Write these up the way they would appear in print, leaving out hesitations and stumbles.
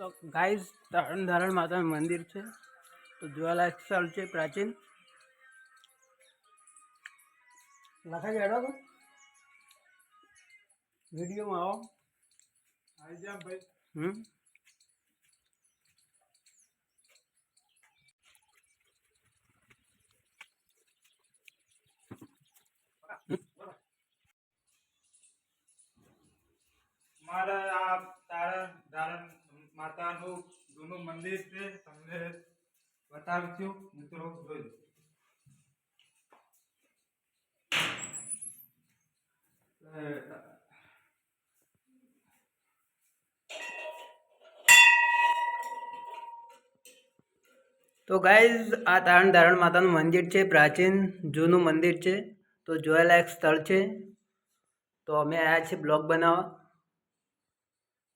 તો ગાઈઝ તારણ ધારણ માતાનું મંદિર છે, તો જોવાલાયક સ્થળ છે પ્રાચીન. લખાઈ હેડો તો વિડીયોમાં આવો. આવી જા ભાઈ. મારા આ તારણ ધારણ માતાનું જૂનું મંદિર છે, તમને બતાવું છું. મિત્રો જોઈ તો ગાઈઝ આ તારણ ધારણ માતાનું મંદિર છે, પ્રાચીન જૂનું મંદિર છે, તો જોવાલાયક સ્થળ છે. તો અમે આવ્યા છીએ બ્લોગ બનાવવા,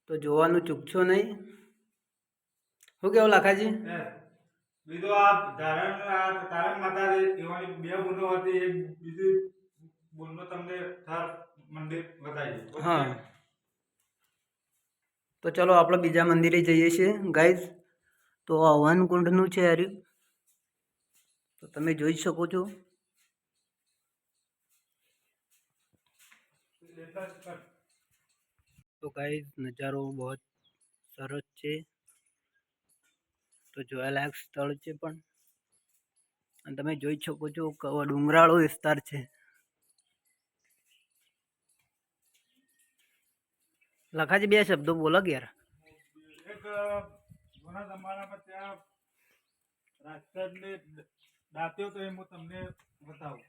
તો જોવાનું ચૂકશો નહીં. શું કેવું લાખાજી? બીજો આ તારણ માતા એવાની બે બુનો હતી, એક બીજી બુનો તમને મંદિર બતાવી. હા, તો ચલો આપણે બીજા મંદિરે જઈએ છીએ ગાઈઝ. તો આ હવનકુંડનું છે હાર્યું, તો તમે જોઈ શકો છો. તો ગાઈઝ નજારો બહુ સરસ છે, તો જોવાલાયક સ્થળ છે પણ. અને તમે જોઈ શકો છો કે ડુંગરાળો વિસ્તાર છે. લખાજી બે શબ્દો બોલો કે યાર. એક જૂના જમાનામાં ત્યાં રાજસ્થાનને દાત્યો તો એ હું તમને બતાવું.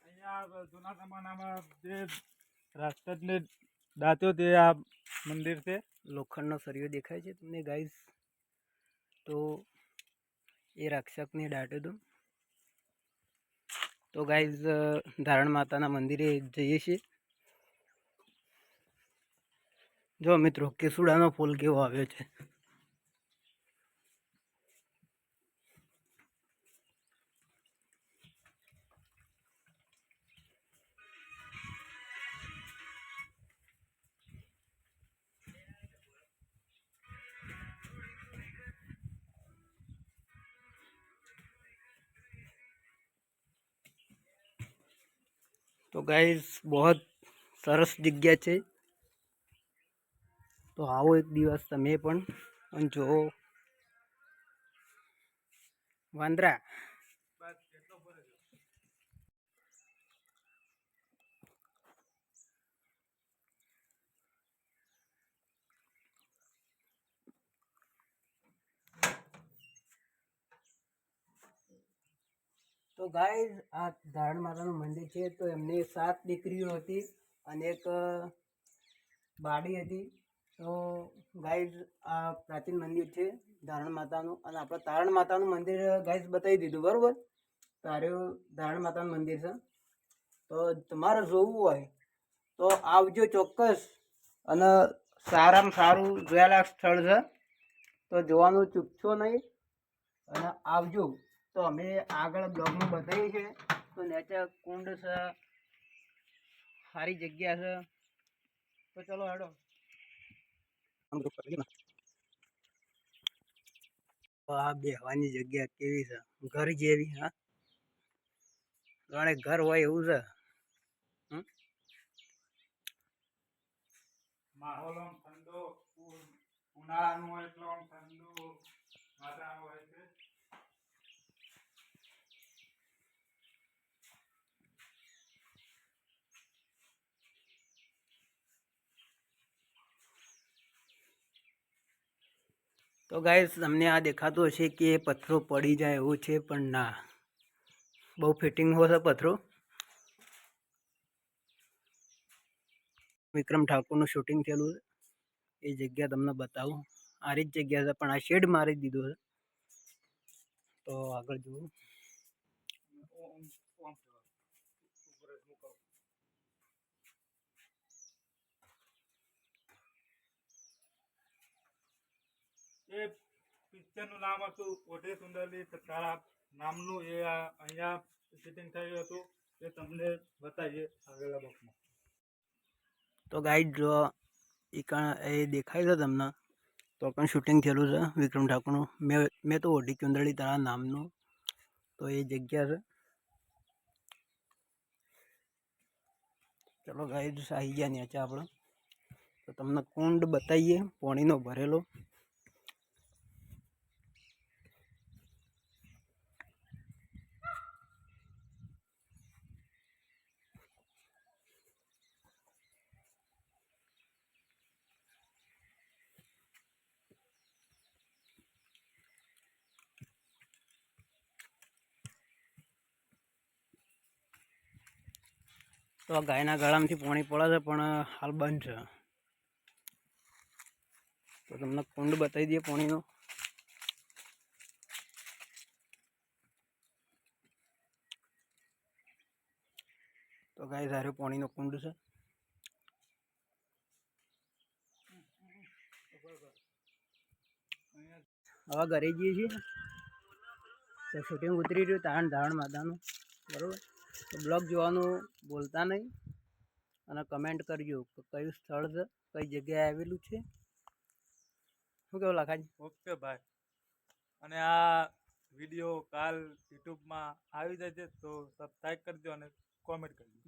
અહીંયા જૂના જમાનામાં જે રાજસ્થાનને દાત્યો તે આ મંદિર છે. લોખંડનો સરિયો દેખાય છે તમને ગાઈઝ, તો એ રક્ષકને દાટ્યો હતો. તો ગાઈઝ ધારણ માતાના મંદિરે જઈએ છીએ. જો મિત્રો કેસુડાનો ફૂલ કેવો આવ્યો છે. તો ગાઈઝ બહુ સરસ જગ્યા છે, તો આવો એક દિવસ તમે પણ અને જો વાંદરા. તો ગાઈઝ આ ધારણ માતાનું મંદિર છે, તો એમની 7 દીકરીઓ હતી અને એક બાળી હતી. તો ગાઈઝ આ પ્રાચીન મંદિર છે ધારણ માતાનું, અને આપણે તારણ માતાનું મંદિર ગાઈઝ બતાવી દીધું બરાબર. ધારણ માતાનું મંદિર છે, તો તમારે જોવું હોય તો આવજો ચોક્કસ. અને સારામાં સારું જોવાલાયક સ્થળ છે, તો જોવાનું ચૂકશો નહીં અને આવજો. તો અમે આગળ બ્લોગમાં બતાવીએ છીએ. તો નીચે કુંડ છે, સારી જગ્યા છે, તો ચલો હેડો. આ બેહવાની જગ્યા કેવી છે, ઘર જેવી. હા, જાણે ઘર હોય એવું છે. માહોલ ઠંડો, ઉનાળાનું હોય એટલે ઠંડુ વાતાવરણ હોય છે. તો ગાઈસ તમને આ દેખાતું હશે કે પથ્થરો પડી જાય એવું છે, પણ ના, બહુ ફિટિંગ હોય પથ્થરો. વિક્રમ ઠાકોરનું શૂટિંગ થયેલું છે, એ જગ્યા તમને બતાવું. આ જ જગ્યા છે, પણ આ શેડ મારી દીધો છે. તો આગળ જુઓ. એ પિક્ચરનું નામ હતું ઓઢે સુંદરલી તારા નામનું. એ અહીંયા શૂટિંગ થયું હતું. એ તમને બતાવીએ આગળના બોક્સમાં. તો ગાઈડ જો એ દેખાય છે તમને તો પણ શૂટિંગ થયેલું છે વિક્રમ ઠાકોરનું. મેં તો ઓઢી ચુંદડી તારા નામનું, તો એ જગ્યા છે. ચલો ગાઈડ આવી ગયા નીચે આપણે, તો તમને કુંડ બતાવીએ પાણીનો ભરેલો. તો ગાયના ગળામાંથી પાણી પડે છે પણ હાલ બંધ છે. તો તમને કુંડ બતાવી દઈએ પાણીનો. તો ગાય સારું પાણીનો કુંડ છે. હવે ઘરે જઈએ છીએ તો શૂટિંગ ઉતરી રહ્યું ધારણ માતાનું, બરાબર. તો બ્લોગ જોવાનું ભૂલતા નહીં અને કમેન્ટ કરજો કે કયું સ્થળ છે, કઈ જગ્યાએ આવેલું છે. શું કેવું લાખાજી? ઓકે ભાઈ. અને આ વિડીયો કાલ યુટ્યુબમાં આવી જશે તો સબસ્ક્રાઈબ કરજો અને કોમેન્ટ કરજો.